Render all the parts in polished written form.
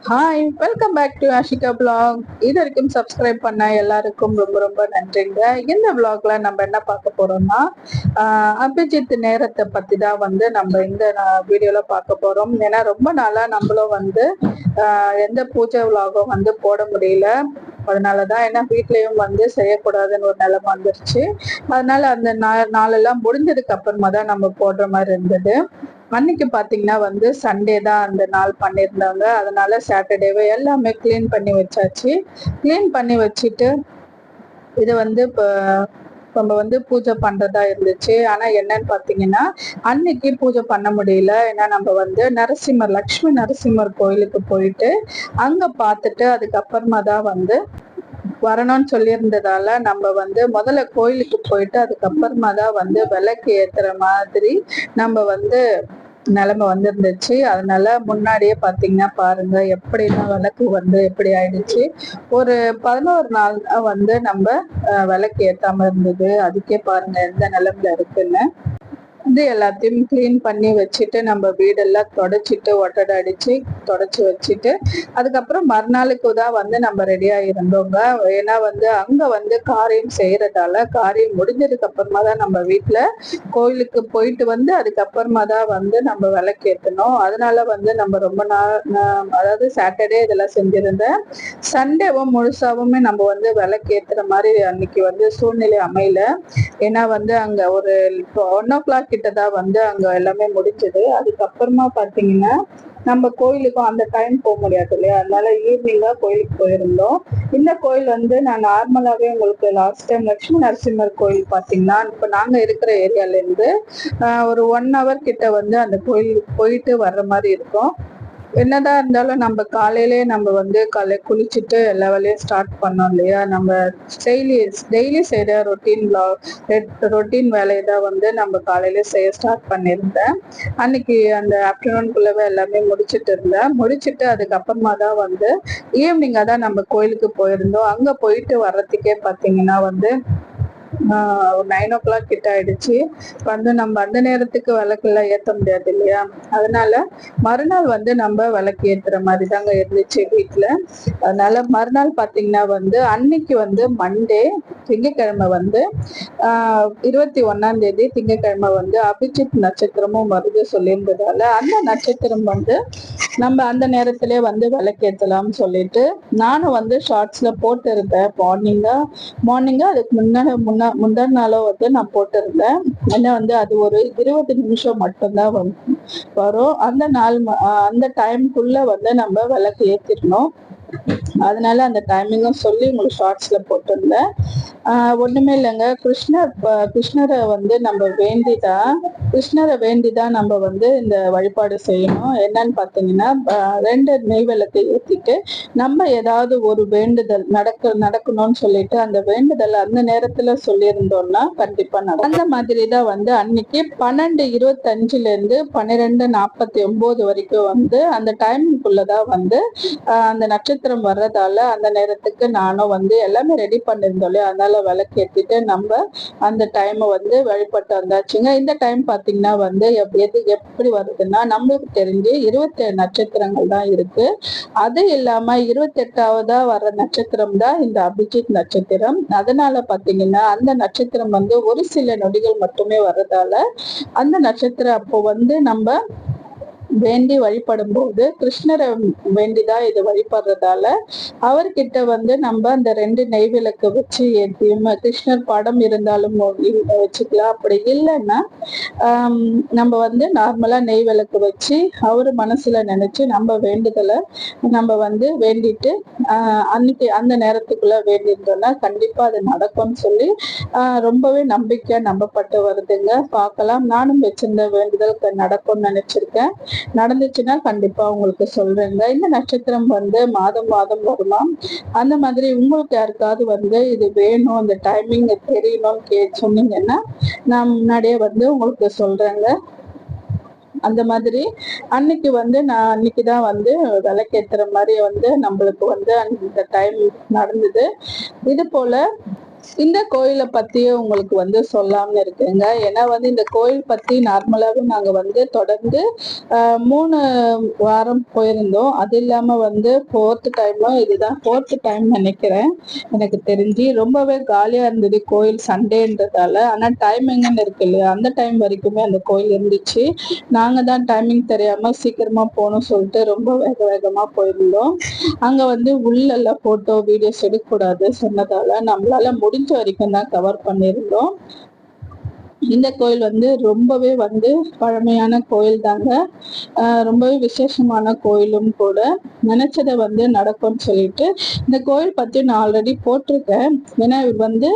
Hi, welcome back to Ashika blog. இது வரைக்கும் subscribe பண்ண எல்லாருக்கும் ரொம்ப ரொம்ப நன்றிங்க. இந்த பிளாக்ல நம்ம என்ன பார்க்க போறோம்னா, அபிஜித் நேரத்தை பத்தி தான் நம்ம இந்த வீடியோல பார்க்க போறோம். ஏன்னா ரொம்ப நாளா நம்மளும் எந்த பூஜை விலாகும் போட முடியல. அதனாலதான் ஏன்னா வீட்லயும் செய்யக்கூடாதுன்னு ஒரு நிலைமை வந்துருச்சு. அதனால அந்த நாளெல்லாம் முடிஞ்சதுக்கு அப்புறமா தான் நம்ம போடுற மாதிரி இருந்தது. அன்னைக்கு பாத்தீங்கன்னா சண்டே தான் அந்த நாள் பண்ணியிருந்தாங்க. அதனால சாட்டர்டேவே எல்லாமே கிளீன் பண்ணி வச்சாச்சு. கிளீன் பண்ணி வச்சுட்டு இது இப்போ நம்ம பூஜை பண்றதா இருந்துச்சு. ஆனா என்னன்னு பாத்தீங்கன்னா அன்னைக்கு பூஜை பண்ண முடியல. ஏன்னா நம்ம நரசிம்மர் லக்ஷ்மி நரசிம்மர் கோயிலுக்கு போயிட்டு அங்க பார்த்துட்டு அதுக்கப்புறமா தான் வரணும்னு சொல்லியிருந்ததால நம்ம முதல்ல கோயிலுக்கு போயிட்டு அதுக்கப்புறமா தான் விளக்கு ஏத்துற மாதிரி நம்ம நிலைமை வந்துருந்துச்சு. அதனால முன்னாடியே பாத்தீங்கன்னா பாருங்க எப்படிலாம் விளக்கு எப்படி ஆயிடுச்சு. ஒரு 11 நாள் நம்ம விளக்கு ஏத்தாம இருந்தது. அதுக்கே பாருங்க எந்த நிலைமையில இருக்குன்னு. எல்லாத்தையும் கிளீன் பண்ணி வச்சுட்டு நம்ம வீடெல்லாம் தொடச்சிட்டு ஒட்டடை அடிச்சு தொடச்சி வச்சுட்டு அதுக்கப்புறம் மறுநாளுக்கு தான் நம்ம ரெடியா இருந்தோங்க. ஏன்னா அங்க காரியம் செய்யறதால காரியம் முடிஞ்சதுக்கு அப்புறமா தான் நம்ம வீட்டுல கோயிலுக்கு போயிட்டு அதுக்கப்புறமா தான் நம்ம விளக்கேற்றணும். அதனால நம்ம ரொம்ப நாள் அதாவது சாட்டர்டே இதெல்லாம் செஞ்சிருந்தேன். சண்டேவும் முழுசாவுமே நம்ம விளக்கேற்றுற மாதிரி அன்னைக்கு சூழ்நிலை அமையல. ஏன்னா அங்க ஒரு 1 o'clock கிட்டதான் அங்க எல்லாமே முடிஞ்சது. அதுக்கப்புறமா பாத்தீங்கன்னா நம்ம கோயிலுக்கும் அந்த டைம் போக முடியாது இல்லையா. அதனால ஈவினிங்கா கோயிலுக்கு போயிருந்தோம். இந்த கோயில் நான் நார்மலாவே உங்களுக்கு லாஸ்ட் டைம் லட்சுமி நரசிம்மர் கோயில் பாத்தீங்கன்னா இப்ப நாங்க இருக்கிற ஏரியால இருந்து ஒரு 1 hour கிட்ட அந்த கோயிலுக்கு போயிட்டு வர்ற மாதிரி இருக்கும். என்னதான் இருந்தாலும் நம்ம காலையிலே நம்ம காலை குளிச்சுட்டு எல்லா வேலையும் ஸ்டார்ட் பண்ணோம் இல்லையா. நம்ம டெய்லி செய்யற ரொட்டீன் வேலையை தான் நம்ம காலையில செய்ய ஸ்டார்ட் பண்ணியிருந்தேன். அன்னைக்கு அந்த ஆஃப்டர்நூன்குள்ளவே எல்லாமே முடிச்சுட்டு அதுக்கப்புறமா தான் ஈவினிங்கா தான் நம்ம கோயிலுக்கு போயிருந்தோம். அங்க போயிட்டு வர்றதுக்கே பாத்தீங்கன்னா 9 o'clock கிட்ட ஆயிடுச்சு. நம்ம அந்த நேரத்துக்கு விளக்கெல்லாம் ஏத்த முடியாது இல்லையா. அதனால மறுநாள் நம்ம விளக்கு ஏத்துற மாதிரி தாங்க இருந்துச்சு வீட்டுல. அதனால மறுநாள் பாத்தீங்கன்னா அன்னைக்கு மண்டே திங்கட்கிழமை 21ஆம் தேதி திங்கட்கிழமை அபிஜித் நட்சத்திரமும் வருது சொல்லியிருந்ததால அந்த நட்சத்திரம் நம்ம அந்த நேரத்திலே விளக்கேற்றலாம்னு சொல்லிட்டு நானும் ஷார்ட்ஸ்ல போட்டு இருந்தேன். மார்னிங்கா அதுக்கு முந்தான நாளோ நான் போட்டிருந்தேன். ஏன்னா அது ஒரு 20 நிமிஷம் மட்டும்தான் வரும். அந்த டைம்குள்ள நம்ம விளக்கு ஏத்திடணும். அதனால அந்த டைமிங்கும் சொல்லி உங்களுக்கு ஷார்ட்ஸ்ல போட்டிருந்தேன். ஒண்ணுமே இல்லைங்க. கிருஷ்ணரை நம்ம வேண்டிதான் நம்ம இந்த வழிபாடு செய்யணும். என்னன்னு பாத்தீங்கன்னா 2 நெய் விளக்கு ஏத்திட்டு நம்ம ஏதாவது ஒரு வேண்டுதல் நடக்கணும்னு சொல்லிட்டு அந்த வேண்டுதல் அந்த நேரத்துல சொல்லியிருந்தோம்னா கண்டிப்பா நடக்கும். அந்த மாதிரிதான் அன்னைக்கு 12:25 இருந்து 12:49 வரைக்கும் அந்த டைமுக்குள்ளதான் அந்த நட்சத்திரம் வர்றதால அந்த நேரத்துக்கு நானும் எல்லாமே ரெடி பண்ணிருந்தோம் இல்லையா. அதனால விளக்கு ஏத்திட்டு நம்ம அந்த டைம் வழிபட்டு வந்தாச்சுங்க. இந்த டைம் பாத்தீங்கன்னா எது எப்படி வருதுன்னா நம்மளுக்கு தெரிஞ்சு 27 நட்சத்திரங்கள் தான் இருக்கு. அது இல்லாம 28ஆவதா வர்ற நட்சத்திரம் தான் இந்த அபிஜித் நட்சத்திரம். அதனால பாத்தீங்கன்னா அந்த நட்சத்திரம் ஒரு சில நொடிகள் மட்டுமே வர்றதால அந்த நட்சத்திரம் அப்போ நம்ம வேண்டி வழிபடும் போது கிருஷ்ணரை வேண்டிதான் இது வழிபடுறதால அவர்கிட்ட நம்ம அந்த 2 நெய் விளக்கு வச்சு ஏற்றியும் கிருஷ்ணர் படம் இருந்தாலும் வச்சுக்கலாம். அப்படி இல்லைன்னா நம்ம நார்மலா நெய் விளக்கு வச்சு அவரு மனசுல நினைச்சு நம்ம வேண்டுதலை நம்ம வேண்டிட்டு அன்னைக்கு அந்த நேரத்துக்குள்ள வேண்டியிருந்தோம்னா கண்டிப்பா அது நடக்கும்னு சொல்லி ரொம்பவே நம்பிக்கையா நம்பப்பட்டு வருதுங்க. பார்க்கலாம். நானும் வச்சிருந்த வேண்டுதல் நடக்கும்னு நினைச்சிருக்கேன். நடந்துச்சுன்னா கண்டிப்பா உங்களுக்கு சொல்றேங்க. இந்த நட்சத்திரம் மாதம் மாதம் வருமா. அந்த மாதிரி உங்களுக்கு யாருக்காவது இது வேணும் இந்த டைமிங் தெரியணும்னு சொன்னீங்கன்னா நான் முன்னாடியே உங்களுக்கு சொல்றேங்க. அந்த மாதிரி அன்னைக்கு நான் அன்னைக்குதான் விளக்கேத்துற மாதிரி நம்மளுக்கு அந்த டைம் நடந்தது. இது போல இந்த கோயிலை பத்தி உங்களுக்கு வந்து சொல்லாம இருக்குங்க. ஏன்னா வந்து இந்த கோயில் பத்தி நார்மலாவே நாங்க வந்து தொடர்ந்து 3 வாரம் போயிருந்தோம். அது இல்லாம வந்து 4th டைமும் இதுதான் 4th டைம் நினைக்கிறேன். எனக்கு தெரிஞ்சு ரொம்பவே காலியா இருந்தது கோயில் சண்டேன்றதால. ஆனா டைமிங்னு இருக்கு இல்லையா, அந்த டைம் வரைக்குமே அந்த கோயில் இருந்துச்சு. நாங்க தான் டைமிங் தெரியாம சீக்கிரமா போகணும்னு சொல்லிட்டு ரொம்ப வேக வேகமா போயிருந்தோம். அங்க வந்து உள்ளெல்லாம் போட்டோ வீடியோஸ் எடுக்கக்கூடாது சொன்னதால நம்மளால முடிஞ்ச வரைக்கும் தான் கவர் பண்ணியிருந்தோம். இந்த கோயில் வந்து ரொம்பவே வந்து பழமையான கோயில் தாங்க. ரொம்பவே விசேஷமான கோயிலும் கூட. நினைச்சதை வந்து நடக்கும்னு சொல்லிட்டு இந்த கோயில் பத்தி நான் ஆல்ரெடி போட்டிருக்கேன். ஏன்னா இவர் வந்து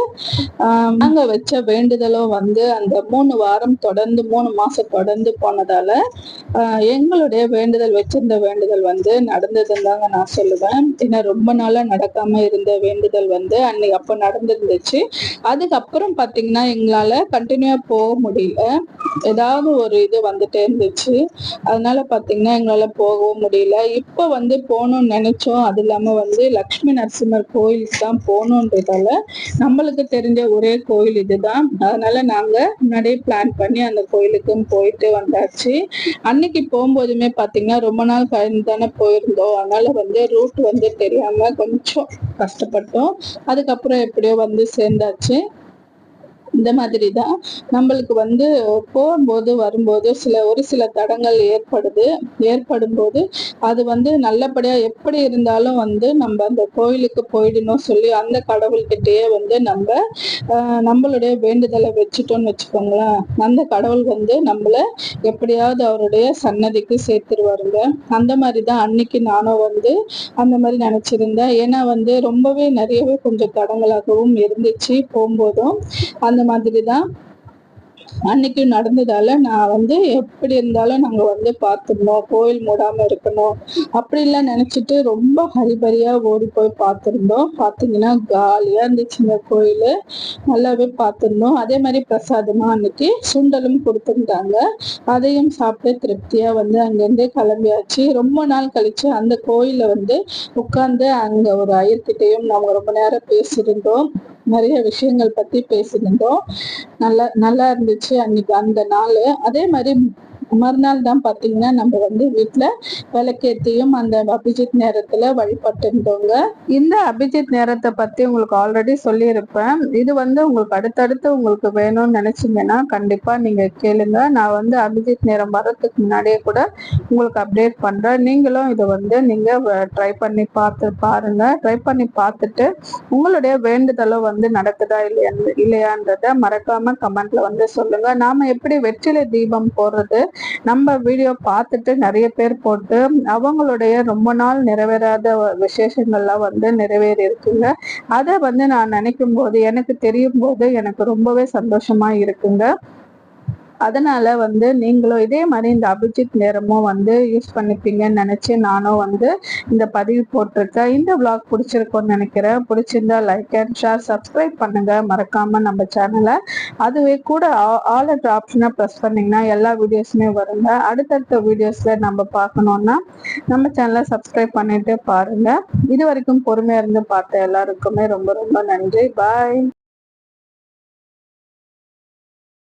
நாங்க வச்ச வேண்டுதலும் வந்து அந்த 3 வாரம் தொடர்ந்து 3 மாசம் தொடர்ந்து போனதால எங்களுடைய வேண்டுதல் வச்சிருந்த வேண்டுதல் வந்து நடந்ததுன்னு தாங்க நான் சொல்லுவேன். ஏன்னா ரொம்ப நாளா நடக்காம இருந்த வேண்டுதல் வந்து அன்னைக்கு அப்ப நடந்துருந்துச்சு. அதுக்கப்புறம் பாத்தீங்கன்னா எங்களால கண்டினியூ போக முடியல. ஏதாவது ஒரு இது வந்துட்டே இருந்துச்சு. அதனால பாத்தீங்கன்னா எங்களால போகவும் முடியல. இப்ப வந்து போகணும்னு நினைச்சோம். அது இல்லாம வந்து லட்சுமி நரசிம்மர் கோயிலுக்கு தான் போகணுன்றதால நம்மளுக்கு தெரிஞ்ச ஒரே கோயில் இதுதான். அதனால நாங்க முன்னாடியே பிளான் பண்ணி அந்த கோயிலுக்கும் போயிட்டு வந்தாச்சு. அன்னைக்கு போகும்போதுமே பாத்தீங்கன்னா ரொம்ப நாள் கழிந்து தானே போயிருந்தோம். அதனால வந்து ரூட் வந்து தெரியாம கொஞ்சம் கஷ்டப்பட்டோம். அதுக்கப்புறம் எப்படியோ வந்து சேர்ந்தாச்சு. இந்த மாதிரி தான் நம்மளுக்கு வந்து போகும்போது வரும்போது ஒரு சில தடங்கள் ஏற்படும் போது அது வந்து நல்லபடியா எப்படி இருந்தாலும் வந்து நம்ம அந்த கோயிலுக்கு போயிடணும் சொல்லி அந்த கடவுள்கிட்டயே வந்து நம்மளுடைய வேண்டுதலை வச்சுட்டோம்னு வச்சுக்கோங்களேன். அந்த கடவுள் வந்து நம்மள எப்படியாவது அவருடைய சன்னதிக்கு சேர்த்துருவாருங்க. அந்த மாதிரிதான் அன்னைக்கு நானும் வந்து அந்த மாதிரி நினைச்சிருந்தேன். ஏன்னா வந்து ரொம்பவே நிறையவே கொஞ்சம் தடங்களாகவும் இருந்துச்சு போகும்போதும். அந்த மாதிரிதான் அன்னைக்கு நடந்ததால நான் வந்து எப்படி இருந்தாலும் நாங்க வந்து பார்த்துருந்தோம். கோயில் மூடாம இருக்கணும் அப்படிலாம் நினைச்சிட்டு ரொம்ப ஹரிபரியா ஓடி போய் பார்த்துருந்தோம். பார்த்தீங்கன்னா காலியா இருந்துச்சு இந்த கோயில். நல்லாவே பார்த்துருந்தோம். அதே மாதிரி பிரசாதமா அன்னைக்கு சுண்டலும் கொடுத்துருந்தாங்க. அதையும் சாப்பிட்டு திருப்தியா வந்து அங்கிருந்து கிளம்பியாச்சு. ரொம்ப நாள் கழிச்சு அந்த கோயில வந்து உட்கார்ந்து அங்க ஒரு ஐயர்கிட்டையும் நாங்க ரொம்ப நேரம் பேசியிருந்தோம். நிறைய விஷயங்கள் பத்தி பேசியிருந்தோம். நல்லா இருந்துச்சு அன்னைக்கு அந்த நாள். அதே மாதிரி மறுநாள் தான் பாத்தீங்கன்னா நம்ம வந்து வீட்டுல விளக்கேத்தியும் அந்த அபிஜித் நேரத்துல வழிபட்டு இருந்தோங்க. இந்த அபிஜித் நேரத்தை பத்தி உங்களுக்கு ஆல்ரெடி சொல்லியிருப்பேன். இது வந்து உங்களுக்கு அடுத்தடுத்து உங்களுக்கு வேணும்னு நினைச்சீங்கன்னா கண்டிப்பா நீங்க கேளுங்க. நான் வந்து அபிஜித் நேரம் வர்றதுக்கு முன்னாடியே கூட உங்களுக்கு அப்டேட் பண்றேன். நீங்களும் இதை வந்து நீங்க ட்ரை பண்ணி பாருங்க. ட்ரை பண்ணி பார்த்துட்டு உங்களுடைய வேண்டுதலும் வந்து நடக்குதா இல்லையான்றத மறக்காம கமெண்ட்ல வந்து சொல்லுங்க. நாம எப்படி வெற்றிலை தீபம் போடுறது நம்ம வீடியோ பார்த்துட்டு நிறைய பேர் போட்டு அவங்களுடைய ரொம்ப நாள் நிறைவேறாத விசேஷங்கள்லாம் வந்து நிறைவேறி இருக்குங்க. அதை வந்து நான் நினைக்கும் போது எனக்கு தெரியும் போது எனக்கு ரொம்பவே சந்தோஷமா இருக்குங்க. அதனால வந்து நீங்களும் இதே மாதிரி இந்த அபிஜித் நேரமும் வந்து யூஸ் பண்ணிப்பீங்கன்னு நினைச்சு நானும் வந்து இந்த பதிவு போட்டிருக்கேன். இந்த விளாக் பிடிச்சிருக்கோன்னு நினைக்கிறேன். பிடிச்சிருந்தா லைக் அண்ட் ஷேர், சப்ஸ்கிரைப் பண்ணுங்க மறக்காம நம்ம சேனலை. அதுவே கூட ஆல் என்ற ஆப்ஷனை ப்ரெஸ் பண்ணீங்கன்னா எல்லா வீடியோஸுமே வருங்க. அடுத்தடுத்த வீடியோஸ்ல நம்ம பார்க்கணும்னா நம்ம சேனலை சப்ஸ்கிரைப் பண்ணிட்டு பாருங்க. இது வரைக்கும் பொறுமையா இருந்து பார்த்த எல்லாருக்குமே ரொம்ப ரொம்ப நன்றி. பாய்.